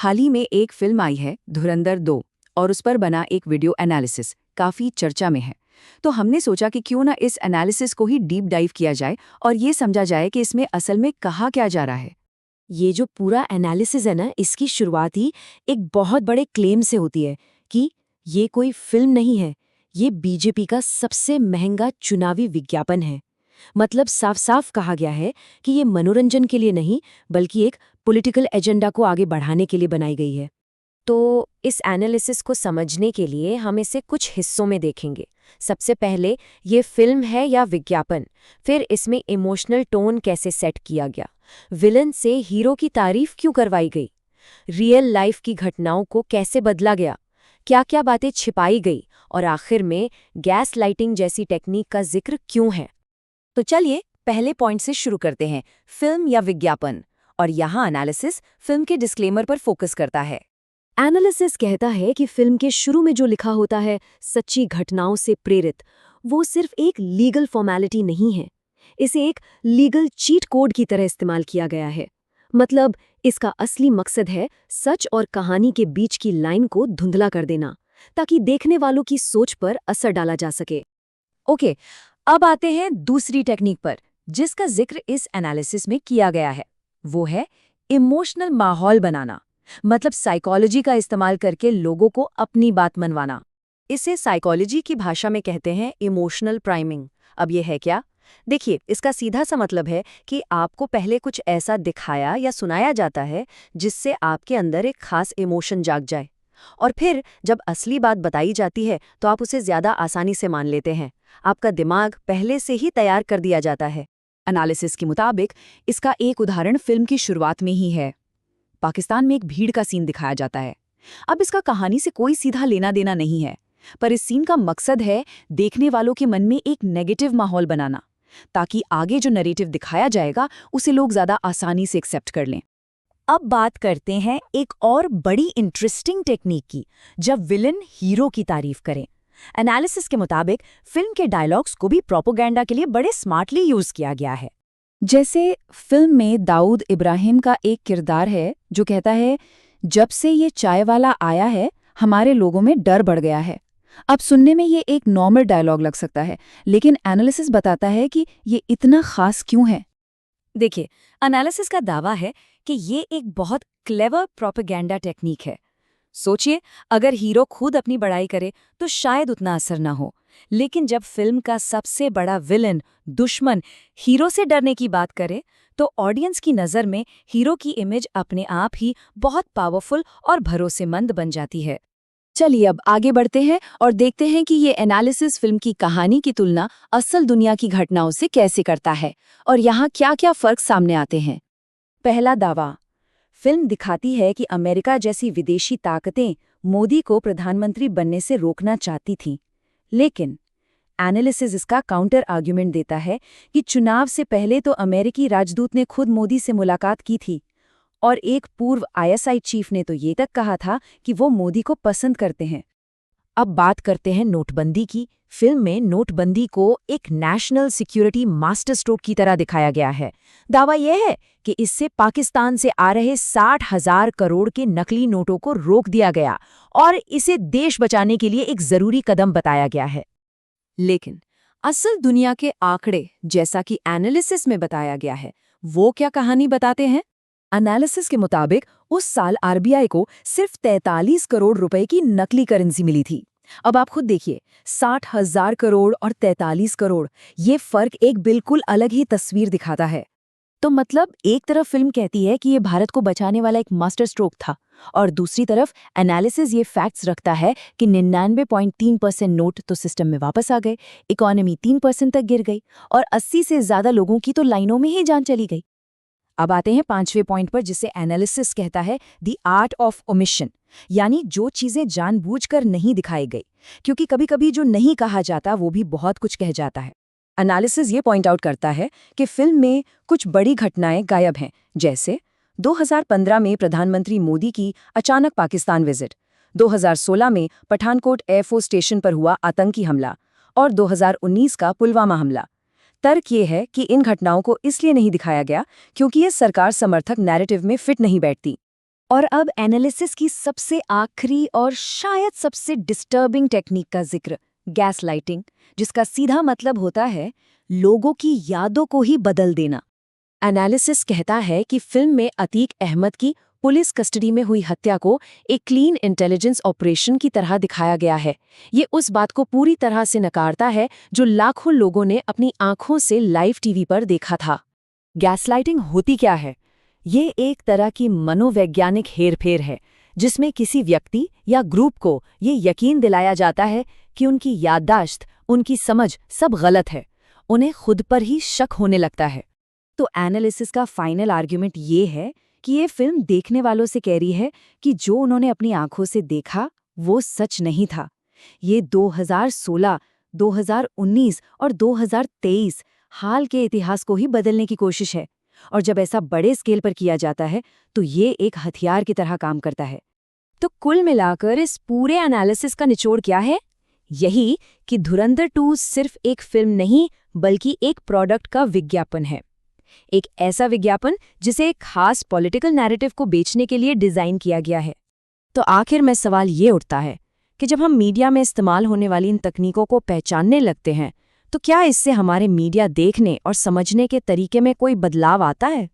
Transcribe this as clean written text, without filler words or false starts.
हाल ही में एक फिल्म आई है धुरंधर 2 और उस पर बना एक वीडियो एनालिसिस काफ़ी चर्चा में है। तो हमने सोचा कि क्यों ना इस एनालिसिस को ही डीप डाइव किया जाए और ये समझा जाए कि इसमें असल में कहा क्या जा रहा है। ये जो पूरा एनालिसिस है ना, इसकी शुरुआत ही एक बहुत बड़े क्लेम से होती है कि ये कोई फिल्म नहीं है, ये बीजेपी का सबसे महंगा चुनावी विज्ञापन है। मतलब साफ साफ कहा गया है कि ये मनोरंजन के लिए नहीं, बल्कि एक पॉलिटिकल एजेंडा को आगे बढ़ाने के लिए बनाई गई है। तो इस एनालिसिस को समझने के लिए हम इसे कुछ हिस्सों में देखेंगे। सबसे पहले, ये फिल्म है या विज्ञापन, फिर इसमें इमोशनल टोन कैसे सेट किया गया, विलन से हीरो की तारीफ क्यों करवाई गई, रियल लाइफ की घटनाओं को कैसे बदला गया, क्या क्या बातें छिपाई गई, और आखिर में गैस लाइटिंग जैसी टेक्निक का जिक्र क्यों है। तो चलिए पहले पॉइंट से शुरू करते हैं, फिल्म या विज्ञापन। और यहाँ एनालिसिस फिल्म के डिस्क्लेमर पर फोकस करता है। एनालिसिस कहता है कि फिल्म के शुरू में जो लिखा होता है, सच्ची घटनाओं से प्रेरित, वो सिर्फ एक लीगल फॉर्मेलिटी नहीं है। इसे एक लीगल चीट कोड की तरह इस्तेमाल किया गया है। मतलब इसका असली मकसद है सच और कहानी के बीच की लाइन को धुंधला कर देना, ताकि देखने वालों की सोच पर असर डाला जा सके। ओके, अब आते हैं दूसरी टेक्निक पर जिसका जिक्र इस एनालिसिस में किया गया है। वो है इमोशनल माहौल बनाना, मतलब साइकोलॉजी का इस्तेमाल करके लोगों को अपनी बात मनवाना। इसे साइकोलॉजी की भाषा में कहते हैं इमोशनल प्राइमिंग। अब ये है क्या? देखिए, इसका सीधा सा मतलब है कि आपको पहले कुछ ऐसा दिखाया या सुनाया जाता है जिससे आपके अंदर एक खास इमोशन जाग जाए, और फिर जब असली बात बताई जाती है तो आप उसे ज्यादा आसानी से मान लेते हैं। आपका दिमाग पहले से ही तैयार कर दिया जाता है। एनालिसिस के मुताबिक इसका एक उदाहरण फिल्म की शुरुआत में ही है। पाकिस्तान में एक भीड़ का सीन दिखाया जाता है। अब इसका कहानी से कोई सीधा लेना देना नहीं है, पर इस सीन का मकसद है देखने वालों के मन में एक नेगेटिव माहौल बनाना, ताकि आगे जो नरेटिव दिखाया जाएगा उसे लोग ज्यादा आसानी से एक्सेप्ट कर लें। अब बात करते हैं एक और बड़ी इंटरेस्टिंग टेक्निक की, जब विलन हीरो की तारीफ करें। एनालिसिस के मुताबिक फिल्म के डायलॉग्स को भी प्रोपोगेंडा के लिए बड़े स्मार्टली यूज किया गया है। जैसे फिल्म में दाऊद इब्राहिम का एक किरदार है जो कहता है, जब से ये चाय वाला आया है हमारे लोगों में डर बढ़ गया है। अब सुनने में ये एक नॉर्मल डायलॉग लग सकता है, लेकिन एनालिसिस बताता है कि ये इतना खास क्यों है। देखिए, एनालिसिस का दावा है कि ये एक बहुत क्लेवर प्रोपेगेंडा टेक्निक है। सोचिए, अगर हीरो खुद अपनी बड़ाई करे तो शायद उतना असर ना हो, लेकिन जब फिल्म का सबसे बड़ा विलन, दुश्मन, हीरो से डरने की बात करे तो ऑडियंस की नज़र में हीरो की इमेज अपने आप ही बहुत पावरफुल और भरोसेमंद बन जाती है। चलिए अब आगे बढ़ते हैं और देखते हैं कि ये एनालिसिस फिल्म की कहानी की तुलना असल दुनिया की घटनाओं से कैसे करता है और यहाँ क्या-क्या फर्क सामने आते हैं। पहला दावा, फिल्म दिखाती है कि अमेरिका जैसी विदेशी ताकतें मोदी को प्रधानमंत्री बनने से रोकना चाहती थीं, लेकिन एनालिसिस इसका काउंटर आर्ग्यूमेंट देता है कि चुनाव से पहले तो अमेरिकी राजदूत ने खुद मोदी से मुलाकात की थी, और एक पूर्व आईएसआई चीफ ने तो ये तक कहा था कि वो मोदी को पसंद करते हैं। अब बात करते हैं नोटबंदी की। फिल्म में नोटबंदी को एक नेशनल सिक्योरिटी मास्टर स्ट्रोक की तरह दिखाया गया है। दावा यह है कि इससे पाकिस्तान से आ रहे 60,000 करोड़ के नकली नोटों को रोक दिया गया और इसे देश बचाने के लिए एक जरूरी कदम बताया गया है। लेकिन असल दुनिया के आंकड़े, जैसा कि एनालिसिस में बताया गया है, वो क्या कहानी बताते हैं? एनालिसिस के मुताबिक उस साल आरबीआई को सिर्फ 43 करोड़ रुपए की नकली करेंसी मिली थी। अब आप खुद देखिए, 60,000 करोड़ और 43 करोड़, ये फर्क एक बिल्कुल अलग ही तस्वीर दिखाता है। तो मतलब एक तरफ फिल्म कहती है कि ये भारत को बचाने वाला एक मास्टर स्ट्रोक था, और दूसरी तरफ एनालिसिस ये फैक्ट्स रखता है कि 99.3% नोट तो सिस्टम में वापस आ गए, इकोनॉमी 3% तक गिर गई और 80 से ज्यादा लोगों की तो लाइनों में ही जान चली गई। अब आते हैं पांचवें पॉइंट पर, जिसे एनालिसिस कहता है द आर्ट ऑफ ओमिशन, यानी जो चीजें जानबूझकर नहीं दिखाई गई, क्योंकि कभी-कभी जो नहीं कहा जाता वो भी बहुत कुछ कह जाता है। एनालिसिस ये पॉइंट आउट करता है कि फिल्म में कुछ बड़ी घटनाएं गायब हैं, जैसे 2015 में प्रधानमंत्री मोदी की अचानक पाकिस्तान विजिट, 2016 में पठानकोट एयरफोर्स स्टेशन पर हुआ आतंकी हमला और 2019 का पुलवामा हमला। तर्क ये है कि इन घटनाओं को इसलिए नहीं दिखाया गया क्योंकि ये सरकार समर्थक नैरेटिव में फिट नहीं बैठती। और अब एनालिसिस की सबसे आखिरी और शायद सबसे डिस्टर्बिंग टेक्निक का जिक्र, गैस लाइटिंग, जिसका सीधा मतलब होता है लोगों की यादों को ही बदल देना। एनालिसिस कहता है कि फिल्म में अतीक अहमद की पुलिस कस्टडी में हुई हत्या को एक क्लीन इंटेलिजेंस ऑपरेशन की तरह दिखाया गया है। ये उस बात को पूरी तरह से नकारता है जो लाखों लोगों ने अपनी आंखों से लाइव टीवी पर देखा था। गैसलाइटिंग होती क्या है? ये एक तरह की मनोवैज्ञानिक हेरफेर है जिसमें किसी व्यक्ति या ग्रुप को ये यकीन दिलाया जाता है कि उनकी याददाश्त, उनकी समझ सब गलत है। उन्हें खुद पर ही शक होने लगता है। तो एनालिसिस का फाइनल आर्ग्यूमेंट ये है कि ये फिल्म देखने वालों से कह रही है कि जो उन्होंने अपनी आंखों से देखा वो सच नहीं था। ये 2016, 2019 और 2023 हाल के इतिहास को ही बदलने की कोशिश है। और जब ऐसा बड़े स्केल पर किया जाता है तो ये एक हथियार की तरह काम करता है। तो कुल मिलाकर इस पूरे एनालिसिस का निचोड़ क्या है? यही कि धुरंधर 2 सिर्फ एक फिल्म नहीं बल्कि एक प्रोडक्ट का विज्ञापन है। एक ऐसा विज्ञापन जिसे एक खास पॉलिटिकल नैरेटिव को बेचने के लिए डिजाइन किया गया है। तो आखिर में सवाल ये उठता है कि जब हम मीडिया में इस्तेमाल होने वाली इन तकनीकों को पहचानने लगते हैं तो क्या इससे हमारे मीडिया देखने और समझने के तरीके में कोई बदलाव आता है?